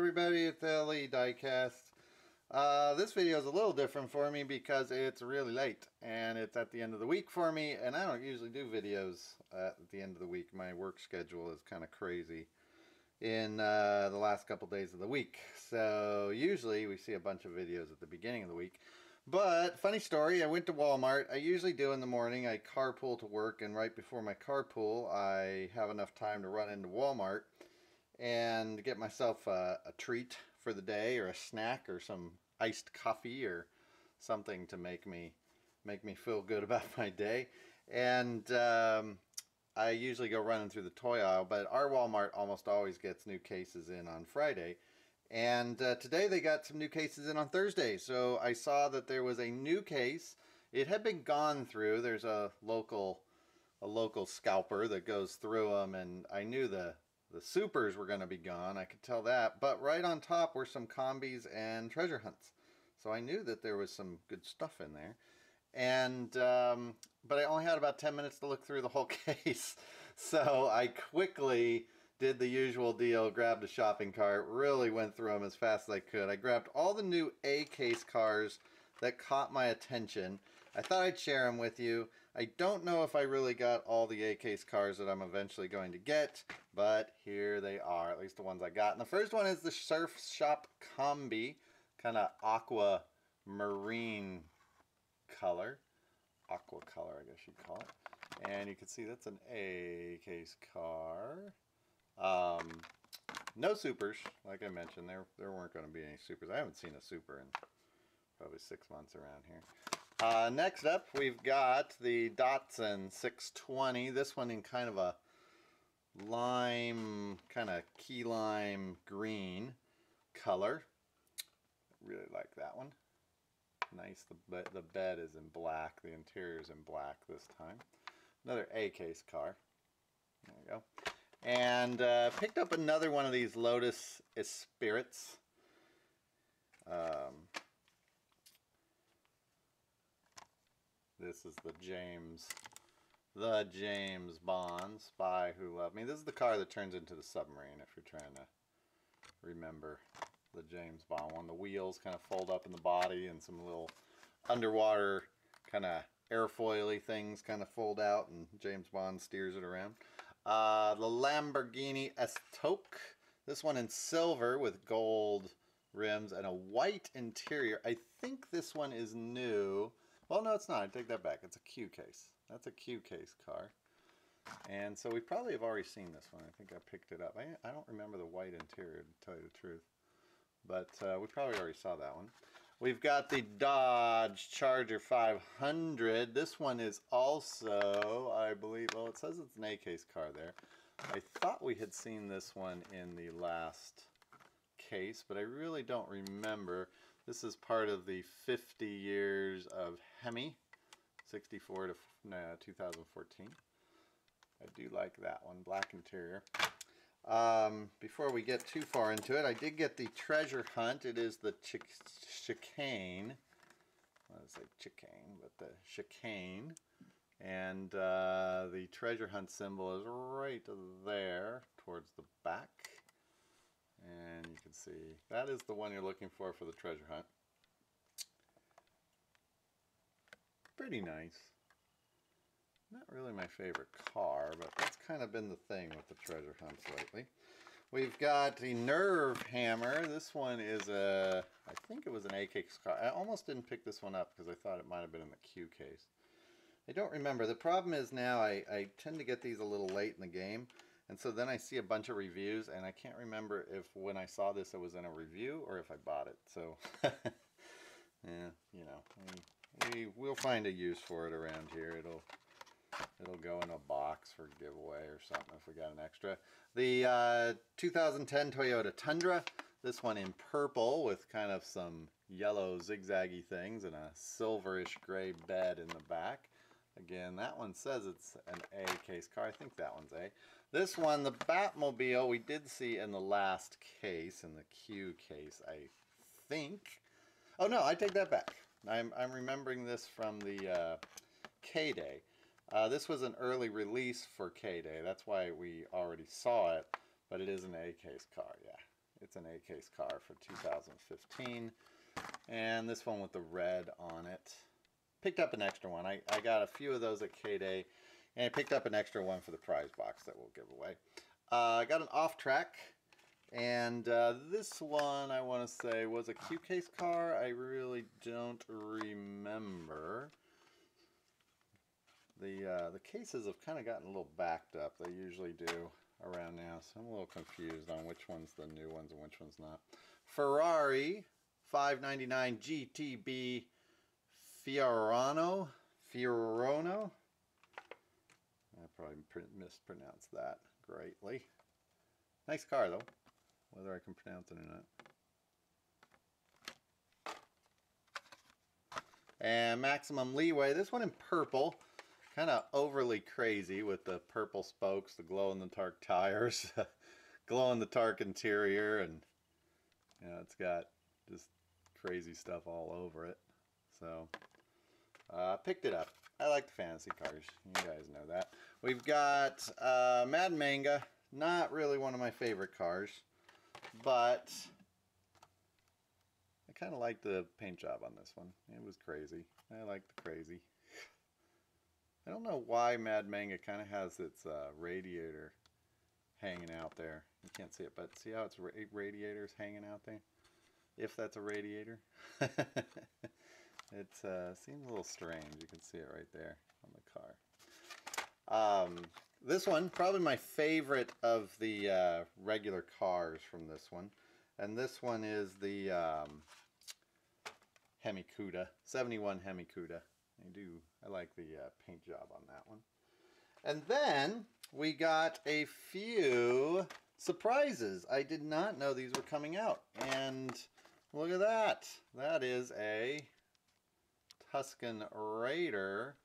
everybody, it's LE Diecast. This video is a little different for me because it's really late and it's at the end of the week for me, and I don't usually do videos at the end of the week. My work schedule is kind of crazy in the last couple days of the week, so usually we see a bunch of videos at the beginning of the week. But funny story, I went to Walmart. I usually do in the morning. I carpool to work, and right before my carpool I have enough time to run into Walmart and get myself a treat for the day, or a snack, or some iced coffee, or something to make me feel good about my day. And I usually go running through the toy aisle, but our Walmart almost always gets new cases in on Friday. And today they got some new cases in on Thursday. So I saw that there was a new case. It had been gone through. There's a local scalper that goes through them, and I knew the supers were going to be gone. I could tell that. But right on top were some Kombies and treasure hunts. So I knew that there was some good stuff in there. And but I only had about 10 minutes to look through the whole case. So I quickly did the usual deal, grabbed a shopping cart, really went through them as fast as I could. I grabbed all the new A-case cars that caught my attention. I thought I'd share them with you. I don't know if I really got all the A-case cars that I'm eventually going to get, but here they are, at least the ones I got. And the first one is the Surf Shop Kombi, kind of aqua marine color. Aqua color, I guess you'd call it. And you can see that's an A-case car. No supers, like I mentioned. There weren't going to be any supers. I haven't seen a super in probably 6 months around here. Next up, we've got the Datsun 620. This one in kind of a lime, kind of key lime green color. Really like that one. Nice. The bed is in black. The interior is in black this time. Another A-case car. There you go. And picked up another one of these Lotus Espirits. This is the James Bond, Spy Who Loved Me. This is the car that turns into the submarine, if you're trying to remember the James Bond one. The wheels kind of fold up in the body, and some little underwater kind of airfoily things kind of fold out, and James Bond steers it around. The Lamborghini Estoque. This one in silver with gold rims and a white interior. I think this one is new. Well, no, it's not. I take that back. It's a Q case. That's a Q case car. And so we probably have already seen this one. I think I picked it up. I don't remember the white interior, to tell you the truth. But we probably already saw that one. We've got the Dodge Charger 500. This one is also, I believe, well, it says it's an A-case car there. I thought we had seen this one in the last case, but I really don't remember. This is part of the 50 years of Hemi, 64 to 2014. I do like that one, black interior. Before we get too far into it, I did get the treasure hunt. It is the chicane. I want to say chicane, but the chicane. And the treasure hunt symbol is right there towards the back. And you can see that is the one you're looking for the treasure hunt. Pretty nice. Not really my favorite car, but that's kind of been the thing with the treasure hunts lately. We've got the Nerve Hammer. This one is I think it was an A-case car. I almost didn't pick this one up because I thought it might have been in the Q case. I don't remember. The problem is now I tend to get these a little late in the game. And so then I see a bunch of reviews, and I can't remember if when I saw this it was in a review or if I bought it. So, yeah, you know, we'll find a use for it around here. It'll go in a box for giveaway or something if we got an extra. The 2010 Toyota Tundra. This one in purple with kind of some yellow zigzaggy things and a silverish gray bed in the back. Again, that one says it's an A-case car. I think that one's A. This one, the Batmobile, we did see in the last case, in the Q case, I think. Oh no, I take that back. I'm remembering this from the K-Day. This was an early release for K-Day. That's why we already saw it, but it is an A-case car, yeah. It's an A-case car for 2015. And this one with the red on it. Picked up an extra one. I got a few of those at K-Day, and I picked up an extra one for the prize box that we'll give away. I got an off-track, and this one I want to say was a Q-case car. I really don't remember. The cases have kind of gotten a little backed up. They usually do around now, so I'm a little confused on which one's the new ones and which one's not. Ferrari 599 GTB Fiorano. I probably mispronounced that greatly. Nice car though, whether I can pronounce it or not. And maximum leeway. This one in purple, kind of overly crazy with the purple spokes, the glow-in-the-dark tires, glow-in-the-dark interior, and you know, it's got just crazy stuff all over it. So picked it up. I like the fantasy cars. You guys know that. We've got Mad Manga. Not really one of my favorite cars, but I kind of like the paint job on this one. It was crazy. I like the crazy. I don't know why Mad Manga kind of has its radiator hanging out there. You can't see it, but see how its radiator's hanging out there? If that's a radiator. It seems a little strange. You can see it right there on the car. This one, probably my favorite of the regular cars from this one. And this one is the Cuda, 71 Cuda. I like the paint job on that one. And then we got a few surprises. I did not know these were coming out. And look at that. That is a Tuskin Raider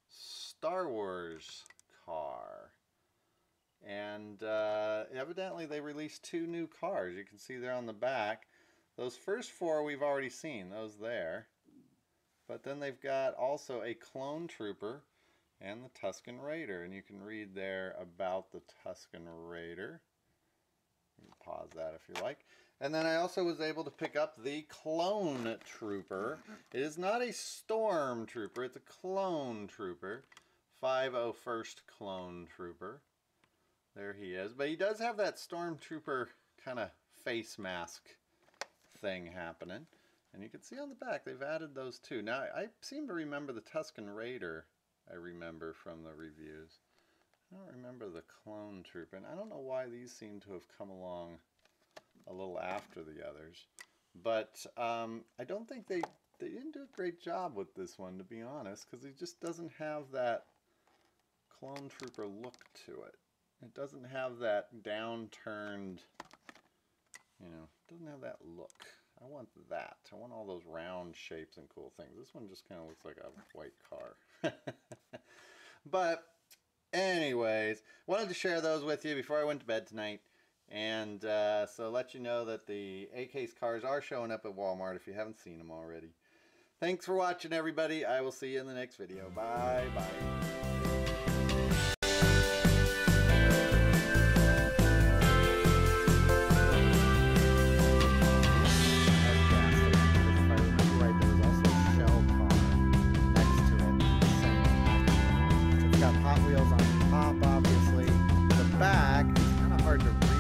Star Wars car. And evidently they released 2 new cars. You can see there on the back. Those first 4 we've already seen, those there. But then they've got also a Clone Trooper and the Tuskin Raider. And you can read there about the Tuskin Raider. You can pause that if you like. And then I also was able to pick up the Clone Trooper. It is not a Storm Trooper, it's a Clone Trooper. 501st Clone Trooper. There he is. But he does have that Stormtrooper kind of face mask thing happening. And you can see on the back, they've added those too. Now, I seem to remember the Tuskin Raider, I remember from the reviews. I don't remember the Clone Trooper. And I don't know why these seem to have come along a little after the others. But I don't think they didn't do a great job with this one, to be honest, because he just doesn't have that Clone Trooper look to it. It doesn't have that downturned, you know, doesn't have that look. I want that. I want all those round shapes and cool things. This one just kind of looks like a white car. But anyways, wanted to share those with you before I went to bed tonight. And so let you know that the A-case cars are showing up at Walmart if you haven't seen them already. Thanks for watching, everybody. I will see you in the next video. Bye-bye. Hot Wheels on top, obviously. The back is kind of hard to read.